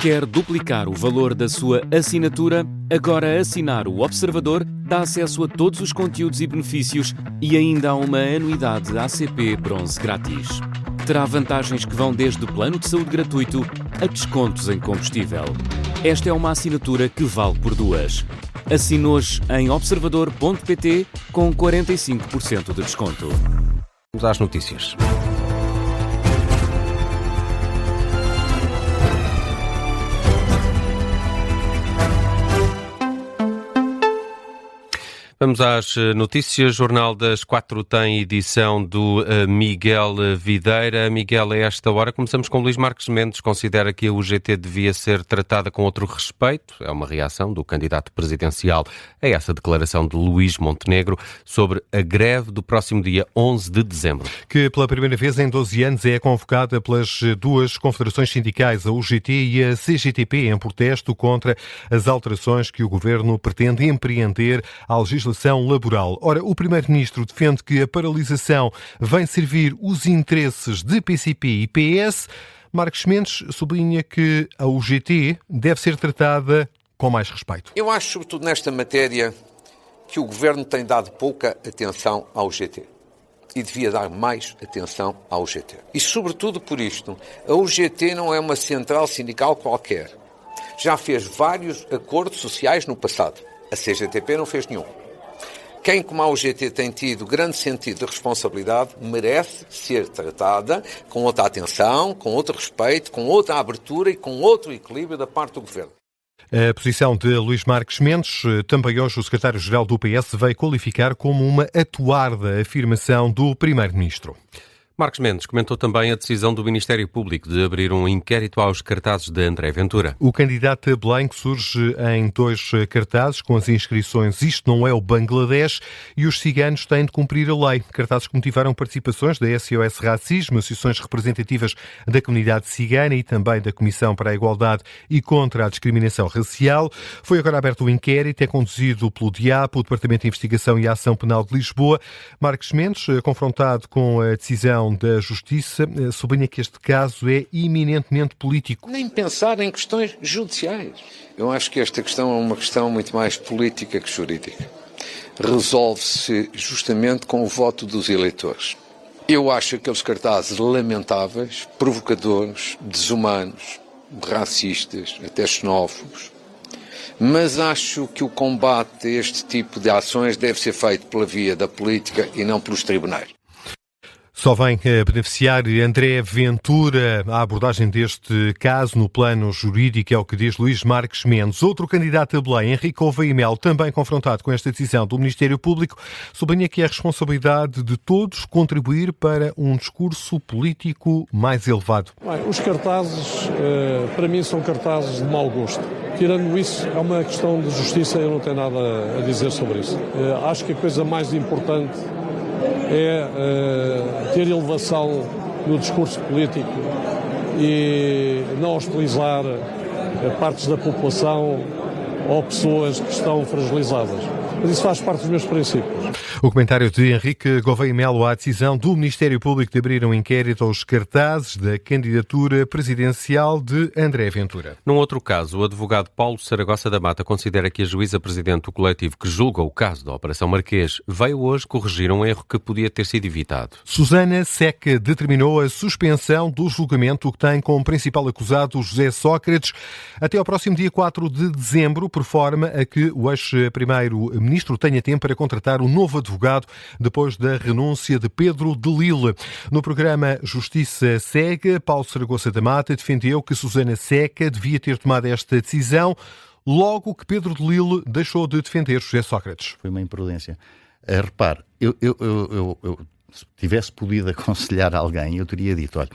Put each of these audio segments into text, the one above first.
Quer duplicar o valor da sua assinatura? Agora assinar o Observador dá acesso a todos os conteúdos e benefícios e ainda há uma anuidade ACP Bronze grátis. Terá vantagens que vão desde plano de saúde gratuito a descontos em combustível. Esta é uma assinatura que vale por duas. Assine hoje em observador.pt com 45% de desconto. Vamos às notícias. Vamos às notícias. Jornal das 4 tem edição do Miguel Videira. Miguel, a esta hora começamos com Luís Marques Mendes. Considera que a UGT devia ser tratada com outro respeito. É uma reação do candidato presidencial a essa declaração de Luís Montenegro sobre a greve do próximo dia 11 de dezembro. Que pela primeira vez em 12 anos é convocada pelas duas confederações sindicais, a UGT e a CGTP, em protesto contra as alterações que o governo pretende empreender à legislação laboral. Ora, o Primeiro-Ministro defende que a paralisação vem servir os interesses de PCP e PS. Marques Mendes sublinha que a UGT deve ser tratada com mais respeito. Eu acho, sobretudo nesta matéria, que o Governo tem dado pouca atenção à UGT. E devia dar mais atenção à UGT. E, sobretudo por isto, a UGT não é uma central sindical qualquer. Já fez vários acordos sociais no passado. A CGTP não fez nenhum. Quem, como a UGT, tem tido grande sentido de responsabilidade, merece ser tratada com outra atenção, com outro respeito, com outra abertura e com outro equilíbrio da parte do Governo. A posição de Luís Marques Mendes, também hoje o secretário-geral do PS veio qualificar como uma atuarda afirmação do Primeiro-Ministro. Marques Mendes comentou também a decisão do Ministério Público de abrir um inquérito aos cartazes de André Ventura. O candidato a Belém surge em 2 cartazes com as inscrições "Isto não é o Bangladesh" e "Os ciganos têm de cumprir a lei". Cartazes que motivaram participações da SOS Racismo, associações representativas da comunidade cigana e também da Comissão para a Igualdade e contra a Discriminação Racial. Foi agora aberto o inquérito, é conduzido pelo DIAP, o Departamento de Investigação e Ação Penal de Lisboa. Marques Mendes, confrontado com a decisão da Justiça, sublinha que este caso é eminentemente político. Nem pensar em questões judiciais. Eu acho que esta questão é uma questão muito mais política que jurídica. Resolve-se justamente com o voto dos eleitores. Eu acho aqueles cartazes lamentáveis, provocadores, desumanos, racistas, até xenófobos. Mas acho que o combate a este tipo de ações deve ser feito pela via da política e não pelos tribunais. Só vem a beneficiar André Ventura a abordagem deste caso no plano jurídico, é o que diz Luís Marques Mendes. Outro candidato a Belém, Henrique Gouveia e Melo, também confrontado com esta decisão do Ministério Público, sublinha que é a responsabilidade de todos contribuir para um discurso político mais elevado. Os cartazes, para mim, são cartazes de mau gosto. Tirando isso, é uma questão de justiça, eu não tenho nada a dizer sobre isso. Acho que a coisa mais importante é ter elevação no discurso político e não hostilizar partes da população ou pessoas que estão fragilizadas. Mas isso faz parte dos meus princípios. O comentário de Henrique Gouveia e Melo à decisão do Ministério Público de abrir um inquérito aos cartazes da candidatura presidencial de André Ventura. Num outro caso, o advogado Paulo Saragossa da Mata considera que a juíza presidente do coletivo que julga o caso da Operação Marquês veio hoje corrigir um erro que podia ter sido evitado. Susana Seca determinou a suspensão do julgamento que tem como principal acusado José Sócrates até ao próximo dia 4 de dezembro, por forma a que o ex-primeiro-ministro tenha tempo para contratar um novo advogado depois da renúncia de Pedro de Lille. No programa Justiça Cega, Paulo Saragossa da Mata defendeu que Susana Seca devia ter tomado esta decisão logo que Pedro de Lille deixou de defender José Sócrates. Foi uma imprudência. Repare, eu se tivesse podido aconselhar alguém, eu teria dito, olha,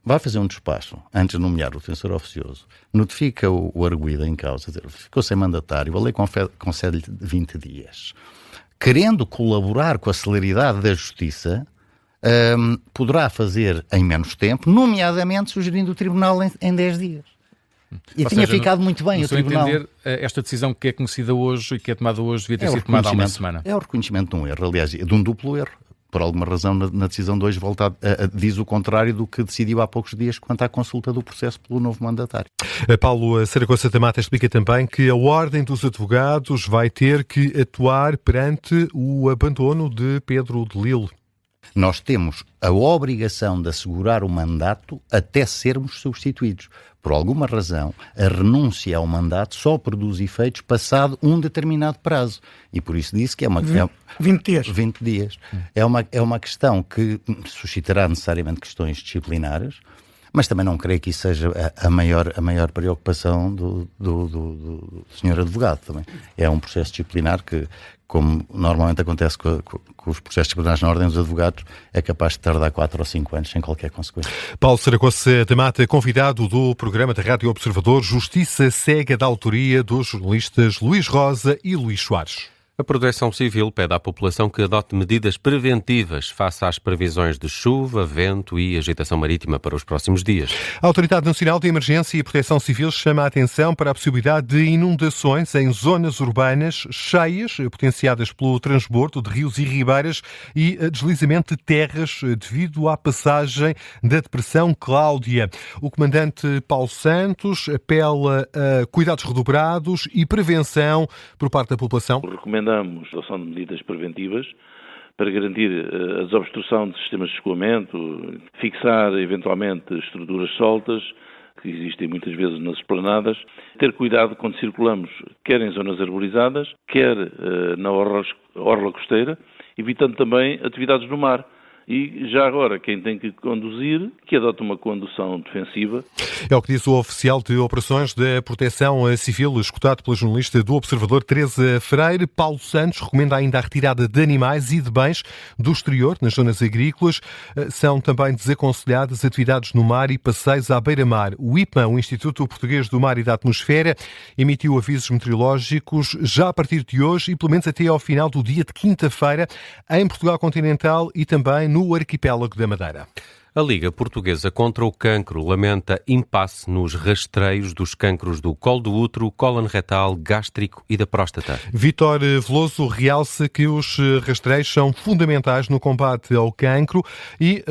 vai fazer um despacho antes de nomear o defensor oficioso, notifica o arguido em causa, ficou sem mandatário, a lei concede-lhe 20 dias. Querendo colaborar com a celeridade da justiça, poderá fazer em menos tempo, nomeadamente sugerindo o tribunal em 10 dias. E tinha ficado muito bem o tribunal. Entender, esta decisão que é conhecida hoje e que é tomada hoje devia ter sido tomada há uma semana. É o reconhecimento de um erro, aliás, de um duplo erro. por alguma razão, na decisão de hoje diz o contrário do que decidiu há poucos dias quanto à consulta do processo pelo novo mandatário. Paulo Saragossa Tamata explica também que a Ordem dos Advogados vai ter que atuar perante o abandono de Pedro de Lille. Nós temos a obrigação de assegurar o mandato até sermos substituídos. Por alguma razão, a renúncia ao mandato só produz efeitos passado um determinado prazo. E por isso disse que é uma... 20 dias. 20 dias. É uma questão que suscitará necessariamente questões disciplinares, mas também não creio que isso seja a maior preocupação do senhor advogado também. É um processo disciplinar que, como normalmente acontece com os processos disciplinares na Ordem dos Advogados, é capaz de tardar 4 ou 5 anos sem qualquer consequência. Paulo Saragossa Tamata, convidado do programa da Rádio Observador, Justiça Cega, da autoria dos jornalistas Luís Rosa e Luís Soares. A Proteção Civil pede à população que adote medidas preventivas face às previsões de chuva, vento e agitação marítima para os próximos dias. A Autoridade Nacional de Emergência e Proteção Civil chama a atenção para a possibilidade de inundações em zonas urbanas cheias, potenciadas pelo transbordo de rios e ribeiras e deslizamento de terras devido à passagem da Depressão Cláudia. O comandante Paulo Santos apela a cuidados redobrados e prevenção por parte da população. Recomendamos a adoção de medidas preventivas para garantir a desobstrução de sistemas de escoamento, fixar eventualmente estruturas soltas, que existem muitas vezes nas esplanadas, ter cuidado quando circulamos, quer em zonas arborizadas, quer na orla costeira, evitando também atividades no mar. E já agora, quem tem que conduzir, que adote uma condução defensiva. É o que diz o oficial de operações da Proteção Civil, escutado pela jornalista do Observador, Teresa Freire. Paulo Santos recomenda ainda a retirada de animais e de bens do exterior, nas zonas agrícolas. São também desaconselhadas atividades no mar e passeios à beira-mar. O IPMA, o Instituto Português do Mar e da Atmosfera, emitiu avisos meteorológicos já a partir de hoje e pelo menos até ao final do dia de quinta-feira em Portugal continental e também no arquipélago da Madeira. A Liga Portuguesa contra o Cancro lamenta impasse nos rastreios dos cancros do colo do útero, cólon retal, gástrico e da próstata. Vítor Veloso realça que os rastreios são fundamentais no combate ao cancro e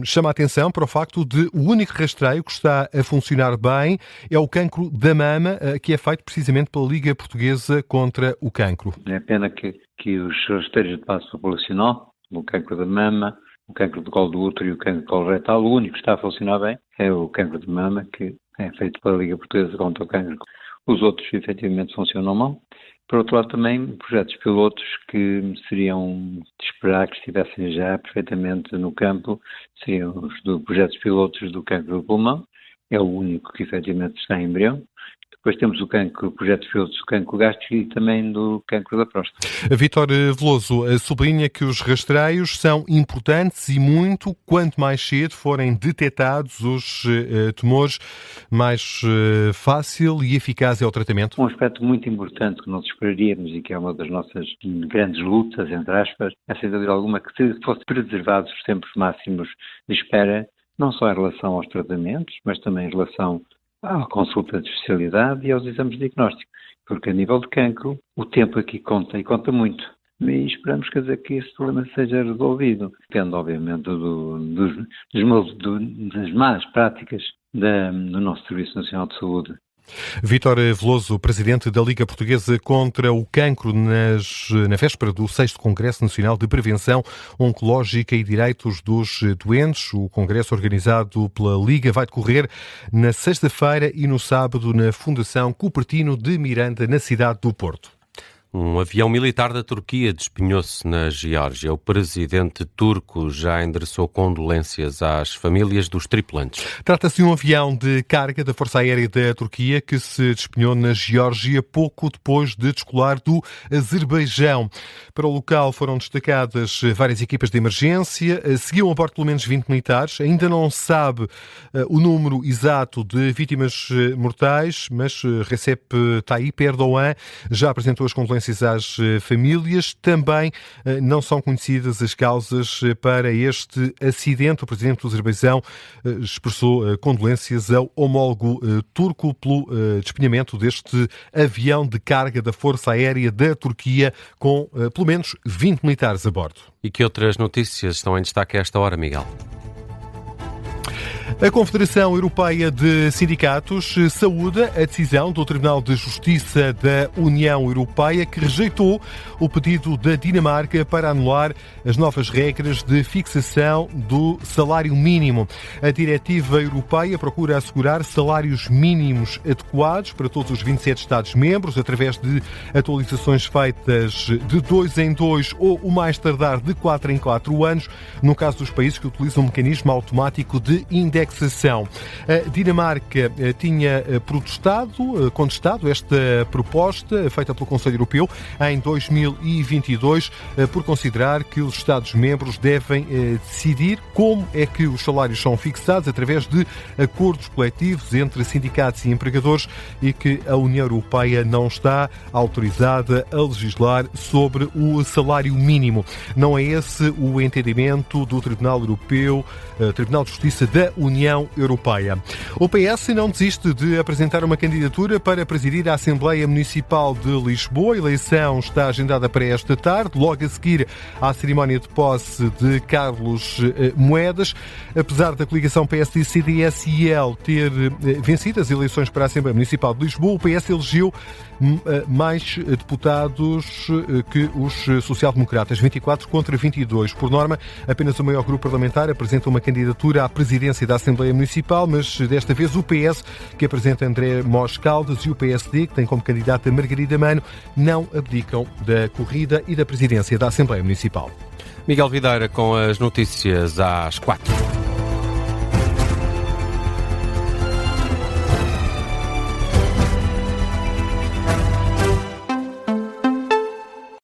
chama a atenção para o facto de o único rastreio que está a funcionar bem é o cancro da mama, que é feito precisamente pela Liga Portuguesa contra o Cancro. É pena que os rastreios de base populacional, o cancro da mama, o cancro do colo do útero e o cancro do colo retal, o único que está a funcionar bem é o cancro de mama, que é feito pela Liga Portuguesa contra o Cancro. Os outros, efetivamente, funcionam mal. Por outro lado, também projetos pilotos que seriam de esperar que estivessem já perfeitamente no campo, seriam os projetos pilotos do cancro do pulmão, é o único que efetivamente está em embrião. Depois temos o projeto pilotos do cancro gástrico e também do cancro da próstata. Vítor Veloso sublinha que os rastreios são importantes e muito, quanto mais cedo forem detectados os tumores, mais fácil e eficaz é o tratamento. Um aspecto muito importante que nós esperaríamos e que é uma das nossas grandes lutas, entre aspas, é sem dúvida alguma que se fosse preservados os tempos máximos de espera, não só em relação aos tratamentos, mas também em relação à consulta de especialidade e aos exames de diagnóstico, porque a nível de cancro o tempo aqui conta e conta muito. E esperamos, quer dizer, que esse problema seja resolvido. Depende, obviamente, das más práticas do nosso Serviço Nacional de Saúde. Vítor Veloso, presidente da Liga Portuguesa contra o Cancro, na véspera do 6º Congresso Nacional de Prevenção Oncológica e Direitos dos Doentes. O congresso organizado pela Liga vai decorrer na sexta-feira e no sábado na Fundação Cupertino de Miranda, na cidade do Porto. Um avião militar da Turquia despenhou-se na Geórgia. O presidente turco já endereçou condolências às famílias dos tripulantes. Trata-se de um avião de carga da Força Aérea da Turquia que se despenhou na Geórgia pouco depois de descolar do Azerbaijão. Para o local foram destacadas várias equipas de emergência. Seguiam a bordo pelo menos 20 militares. Ainda não se sabe o número exato de vítimas mortais, mas Recep Tayyip Erdogan já apresentou as condolências consequências às famílias. Também não são conhecidas as causas para este acidente. O presidente do Azerbaijão expressou condolências ao homólogo turco pelo despenhamento deste avião de carga da Força Aérea da Turquia com pelo menos 20 militares a bordo. E que outras notícias estão em destaque a esta hora, Miguel? A Confederação Europeia de Sindicatos saúda a decisão do Tribunal de Justiça da União Europeia que rejeitou o pedido da Dinamarca para anular as novas regras de fixação do salário mínimo. A diretiva europeia procura assegurar salários mínimos adequados para todos os 27 Estados-membros através de atualizações feitas de 2 em 2 ou o mais tardar de 4 em 4 anos, no caso dos países que utilizam um mecanismo automático de indexação. A Dinamarca tinha contestado esta proposta feita pelo Conselho Europeu em 2022 por considerar que os Estados-membros devem decidir como é que os salários são fixados através de acordos coletivos entre sindicatos e empregadores e que a União Europeia não está autorizada a legislar sobre o salário mínimo. Não é esse o entendimento do Tribunal Europeu, Tribunal de Justiça da União Europeia. O PS não desiste de apresentar uma candidatura para presidir a Assembleia Municipal de Lisboa. A eleição está agendada para esta tarde, logo a seguir à cerimónia de posse de Carlos Moedas. Apesar da coligação PSD-CDS-IL ter vencido as eleições para a Assembleia Municipal de Lisboa, o PS elegeu mais deputados que os social-democratas, 24 contra 22. Por norma, apenas o maior grupo parlamentar apresenta uma candidatura à presidência da Assembleia Municipal, mas desta vez o PS, que apresenta André Mós Caldas, e o PSD, que tem como candidata Margarida Mano, não abdicam da corrida e da presidência da Assembleia Municipal. Miguel Videira com as notícias às 4.